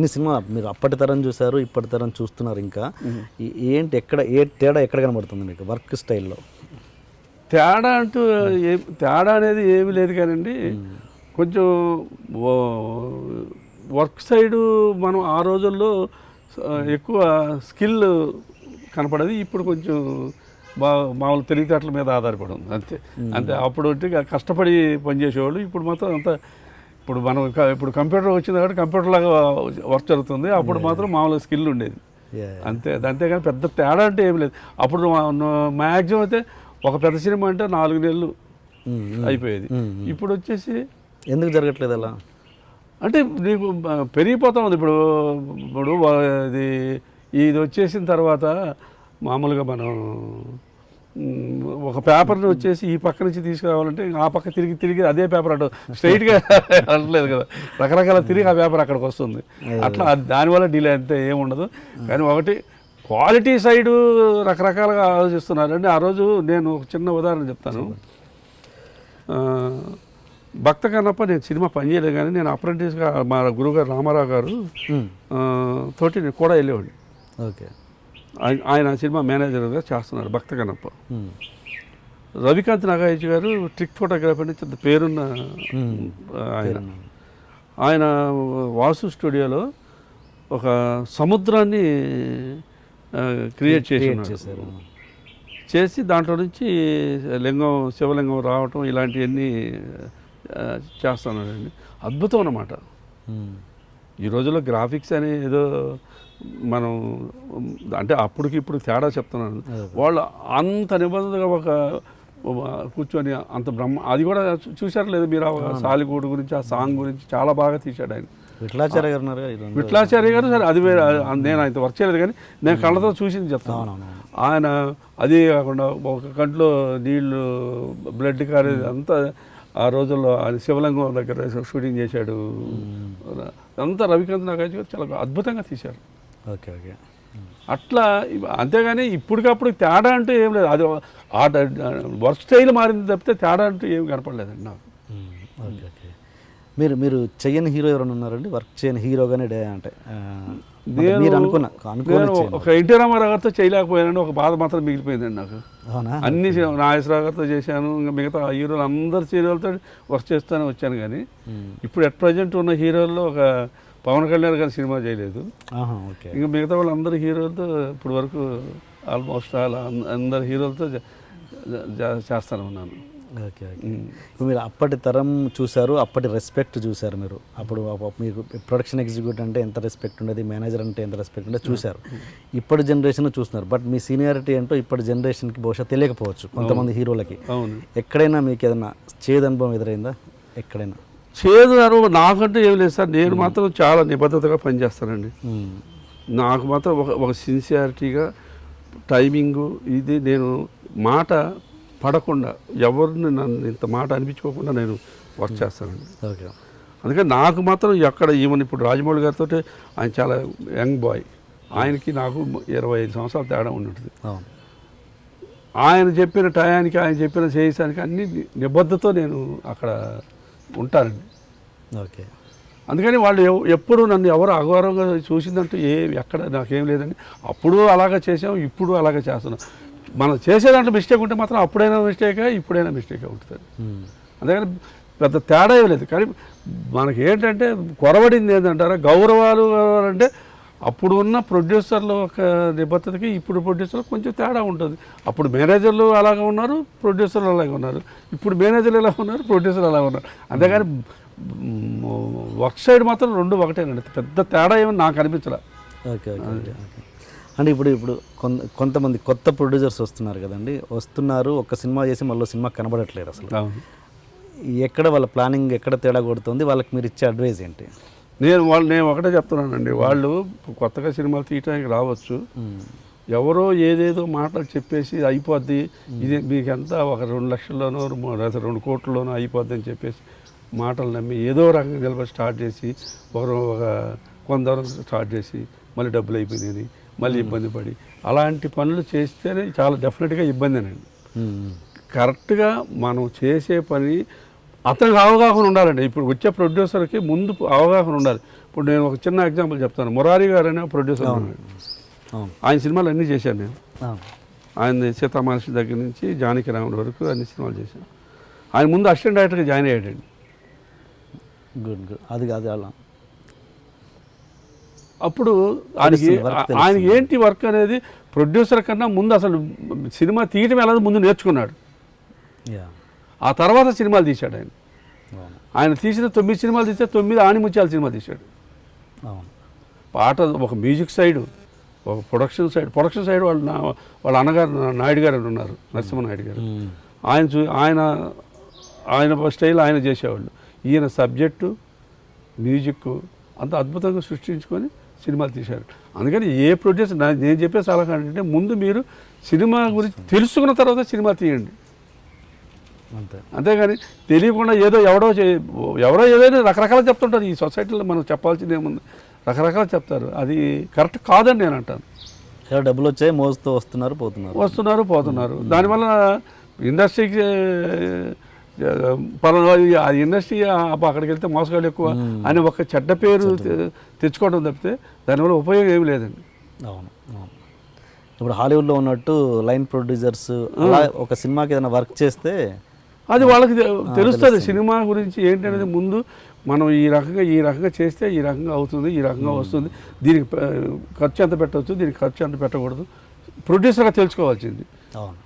ఇన్ని సినిమా మీరు అప్పటి తరం చూసారు, ఇప్పటి తరం చూస్తున్నారు. ఇంకా ఏంటి ఏ తేడా ఎక్కడ కనబడుతుంది మీకు వర్క్ స్టైల్లో? తేడా అంటూ తేడా అనేది ఏమీ లేదు కానండి, కొంచెం వర్క్ సైడు మనం ఆ రోజుల్లో ఎక్కువ స్కిల్ కనపడేది. ఇప్పుడు కొంచెం మామూలు తెలివితేటల మీద ఆధారపడి ఉంది అంతే. అంతే అప్పుడు కష్టపడి పనిచేసేవాళ్ళు. ఇప్పుడు మాత్రం అంతా ఇప్పుడు మనం ఇప్పుడు కంప్యూటర్ వచ్చింది కాబట్టి కంప్యూటర్ లాగా వర్క్ జరుగుతుంది. అప్పుడు మాత్రం మామూలు స్కిల్ ఉండేది అంతే. అంతేగాని పెద్ద తేడా అంటే ఏం లేదు. అప్పుడు మ్యాక్సిమం అయితే ఒక పెద్ద సినిమా అంటే 4 నెలలు అయిపోయేది. ఇప్పుడు వచ్చేసి ఎందుకు జరగట్లేదు అలా అంటే నీకు పెరిగిపోతా ఉంది. ఇప్పుడు ఇది వచ్చేసిన తర్వాత మామూలుగా మనం ఒక పేపర్ని వచ్చేసి ఈ పక్క నుంచి తీసుకురావాలంటే ఆ పక్క తిరిగి అదే పేపర్ అటు స్ట్రైట్గా అనట్లేదు కదా, రకరకాల తిరిగి ఆ పేపర్ అక్కడికి వస్తుంది. అట్లా దానివల్ల డిలే అంతే ఏముండదు. కానీ ఒకటి క్వాలిటీ సైడు రకరకాలుగా ఆలోచిస్తున్నారు అండి. ఆ రోజు నేను ఒక చిన్న ఉదాహరణ చెప్తాను. భక్త కన్నప్ప నేను సినిమా పనిచేయలేదు, కానీ నేను అప్రెంటిస్గా మా గురువుగారు రామారావు గారు తోటి నేను కూడా వెళ్ళేవాడిని. ఓకే. ఆయన సినిమా మేనేజర్గా చేస్తున్నారు భక్త కన్నప్ప. రవికాంత్ నాగాయచ్ గారు ట్రిక్ ఫోటోగ్రఫీ నుంచి పెద్ద పేరున్న ఆయన వాసు స్టూడియోలో ఒక సముద్రాన్ని క్రియేట్ చేసి దాంట్లో నుంచి శివలింగం రావటం ఇలాంటివన్నీ చేస్తున్నాడండి. అద్భుతం అన్నమాట. ఈ రోజుల్లో గ్రాఫిక్స్ అని ఏదో మనం అంటే అప్పటికి ఇప్పుడు తేడా చెప్తున్నాను. వాళ్ళు అంత నిబంధనగా ఒక కూర్చొని అంత అది కూడా చూశారు లేదు మీరు? సాలిగూడు గురించి ఆ సాంగ్ గురించి చాలా బాగా తీశాడు ఆయన. విఠలాచార్య గారు సరే అది వేరే, నేను ఆయన వర్క్ చేయలేదు కానీ నేను కళ్ళతో చూసింది చెప్తాను. ఆయన అది కాకుండా ఒక కంట్లో నీళ్లు బ్లడ్ కారేది అంతా ఆ రోజుల్లో ఆయన శివలింగం దగ్గర షూటింగ్ చేశాడు. అంతా రవికాంత్ నాగార్జున గారు చాలా అద్భుతంగా తీశారు. Okay okay. అట్లా అంతేగాని ఇప్పటికప్పుడు తేడా అంటూ ఏం లేదు. అది వర్క్ స్టైల్ మారింది తప్పితే తేడా అంటూ ఏమి కనపడలేదండి నాకు. Okay okay. మీరు చెయ్యని హీరో ఎవరైనా ఉన్నారండి? వర్క్ చేయని హీరోగానే అంటే ఒక ఎన్టీ రామారావు గారితో చేయలేకపోయానండి. ఒక బాధ మాత్రం మిగిలిపోయిందండి నాకు. అన్ని నాగేశ్వరరావు గారితో చేశాను, ఇంకా మిగతా హీరోలు అందరి హీరోలతో వర్క్ చేస్తూనే వచ్చాను. కానీ ఇప్పుడు అట్ ప్రజెంట్ ఉన్న హీరోల్లో ఒక పవన్ కళ్యాణ్ గారి సినిమా చేయలేదు. ఇంకా మిగతా వాళ్ళు అందరు హీరోలతో ఇప్పుడు వరకు ఆల్మోస్ట్ అందరు హీరోలతో చేస్తాను ఉన్నాను. Okay okay. ఇప్పుడు మీరు అప్పటి తరం చూశారు, అప్పటి రెస్పెక్ట్ చూశారు. మీరు అప్పుడు మీకు ప్రొడక్షన్ ఎగ్జిక్యూటివ్ అంటే ఎంత రెస్పెక్ట్ ఉండేది, మేనేజర్ అంటే ఎంత రెస్పెక్ట్ ఉండేది చూశారు. ఇప్పటి జనరేషన్ చూస్తున్నారు. బట్ మీ సీనియారిటీ ఏంటో ఇప్పటి జనరేషన్కి బహుశా తెలియకపోవచ్చు కొంతమంది హీరోలకి. ఎక్కడైనా మీకు ఏదైనా చేదు అనుభవం ఎదురైందా? ఎక్కడైనా చేదు అనుభవం నాకంటే ఏం లేదు సార్. నేను మాత్రం చాలా నిబద్ధతగా పనిచేస్తానండి. నాకు మాత్రం ఒక సిన్సియారిటీగా టైమింగు ఇది నేను మాట పడకుండా ఎవరిని నన్ను ఇంత మాట అనిపించుకోకుండా నేను వర్క్ చేస్తానండి. ఓకే. అందుకని నాకు మాత్రం ఎక్కడ ఈవెన్ ఇప్పుడు రాజమౌళి గారితో ఆయన చాలా యంగ్ బాయ్, ఆయనకి నాకు 25 సంవత్సరాల తేడా ఉంటుంది. ఆయన చెప్పిన టయానికి ఆయన చెప్పిన చేసానికి అన్ని నిబద్ధతో నేను అక్కడ ఉంటానండి. ఓకే. అందుకని వాళ్ళు ఎప్పుడు నన్ను ఎవరు అఘోరంగా చూసిందంటూ ఎక్కడ నాకేం లేదండి. అప్పుడు అలాగా చేసాం, ఇప్పుడు అలాగే చేస్తున్నాం. మనం చేసే దాంట్లో మిస్టేక్ ఉంటే మాత్రం అప్పుడైనా మిస్టేకే, ఇప్పుడైనా మిస్టేకే ఉంటుంది. అందుకని పెద్ద తేడా ఏం లేదు. కానీ మనకి ఏంటంటే కొరబడింది ఏంటంటారా, గౌరవాలు అంటే అప్పుడు ఉన్న ప్రొడ్యూసర్లు ఒక నిబద్ధతకి ఇప్పుడు ప్రొడ్యూసర్లు కొంచెం తేడా ఉంటుంది. అప్పుడు మేనేజర్లు అలాగే ఉన్నారు, ప్రొడ్యూసర్లు అలాగే ఉన్నారు. ఇప్పుడు మేనేజర్లు ఎలా ఉన్నారు, ప్రొడ్యూసర్లు అలాగే ఉన్నారు. అంతేగాని వర్క్ సైడ్ మాత్రం రెండు ఒకటేనండి. పెద్ద తేడా ఏమని నాకు అనిపించలే. Okay okay. అంటే ఇప్పుడు కొంతమంది కొత్త ప్రొడ్యూసర్స్ వస్తున్నారు కదండి, వస్తున్నారు ఒక సినిమా చేసి మళ్ళీ సినిమా కనబడట్లేదు అసలు. ఎక్కడ వాళ్ళ ప్లానింగ్ ఎక్కడ తేడా కొడుతుంది, వాళ్ళకి మీరు ఇచ్చే అడ్వైజ్ ఏంటి? నేను ఒకటే చెప్తున్నానండి, వాళ్ళు కొత్తగా సినిమాలు తీయడానికి రావచ్చు, ఎవరో ఏదేదో మాటలు చెప్పేసి అయిపోద్ది, ఇది మీకెంత ఒక 2 లక్షల్లోనో 2 కోట్లలోనో అయిపోద్ది అని చెప్పేసి మాటలు నమ్మి ఏదో రకంగా నిలబడి స్టార్ట్ చేసి కొందరు స్టార్ట్ చేసి మళ్ళీ డబ్బులు అయిపోయినాయి, మళ్ళీ ఇబ్బంది పడి అలాంటి పనులు చేస్తేనే చాలా డెఫినెట్గా ఇబ్బందేనండి. కరెక్ట్గా మనం చేసే పని అతనికి అవగాహన ఉండాలండి. ఇప్పుడు వచ్చే ప్రొడ్యూసర్కి ముందు అవగాహన ఉండాలి. ఇప్పుడు నేను ఒక చిన్న ఎగ్జాంపుల్ చెప్తాను. మురారి గారు అనే ప్రొడ్యూసర్ ఉన్నాడు. అవును ఆయన సినిమాలు అన్నీ చేశాను నేను. అవును ఆయన సీతామహర్షి దగ్గర నుంచి జానకి రాముడి వరకు అన్ని సినిమాలు చేశాను. ఆయన ముందు అసిస్టెంట్ డైరెక్టర్గా జాయిన్ అయ్యాడండి. గుడ్ గుడ్ అది కాదు అలా అప్పుడు ఆయనకి ఏంటి వర్క్ అనేది ప్రొడ్యూసర్ కన్నా ముందు అసలు సినిమా తీయటం ఎలా ముందు నేర్చుకున్నాడు. యా ఆ తర్వాత సినిమాలు తీశాడు ఆయన. అవును ఆయన తీసిన 9 సినిమాలు తీస్తే 9 ఆణిముత్యాల సినిమా తీశాడు. అవును పాట ఒక మ్యూజిక్ సైడ్, ఒక ప్రొడక్షన్ సైడ్ వాళ్ళ అన్నగారు నాయుడు గారు అని ఉన్నారు, నరసింహనాయుడు గారు. ఆయన స్టైల్ ఆయన చేసేవాళ్ళు. ఈయన సబ్జెక్టు మ్యూజిక్ అంత అద్భుతంగా సృష్టించుకొని సినిమాలు తీశారు. అందుకని ఏ ప్రొడ్యూసర్ నేను చెప్పే సలహా ఏంటంటే ముందు మీరు సినిమా గురించి తెలుసుకున్న తర్వాత సినిమా తీయండి. అంతే అంతేగాని తెలియకుండా ఎవరో ఏదైనా రకరకాలు చెప్తుంటారు. ఈ సొసైటీలో మనం చెప్పాల్సింది ఏముంది, రకరకాలు చెప్తారు. అది కరెక్ట్ కాదని నేను అంటాను. ఎలా డబ్బులు వచ్చాయి మోజుతో వస్తున్నారు పోతున్నారు. దానివల్ల ఇండస్ట్రీకి ఆ ఇండస్ట్రీ అక్కడికి వెళ్తే మోసగాళ్ళు ఎక్కువ అని ఒక చెడ్డ పేరు తెచ్చుకోవడం తప్పితే దానివల్ల ఉపయోగం ఏమి లేదండి. అవును అవును ఇప్పుడు హాలీవుడ్లో ఉన్నట్టు లైన్ ప్రొడ్యూసర్స్ అలా ఒక సినిమాకి ఏదైనా వర్క్ చేస్తే అది వాళ్ళకి తెలుస్తుంది సినిమా గురించి ఏంటి అనేది. ముందు మనం ఈ రకంగా చేస్తే ఈ రకంగా అవుతుంది, ఈ రకంగా వస్తుంది, దీనికి ఖర్చు ఎంత పెట్టవచ్చు, దీనికి ఖర్చు ఎంత పెట్టకూడదు, ప్రొడ్యూసర్గా తెలుసుకోవాల్సింది. అవును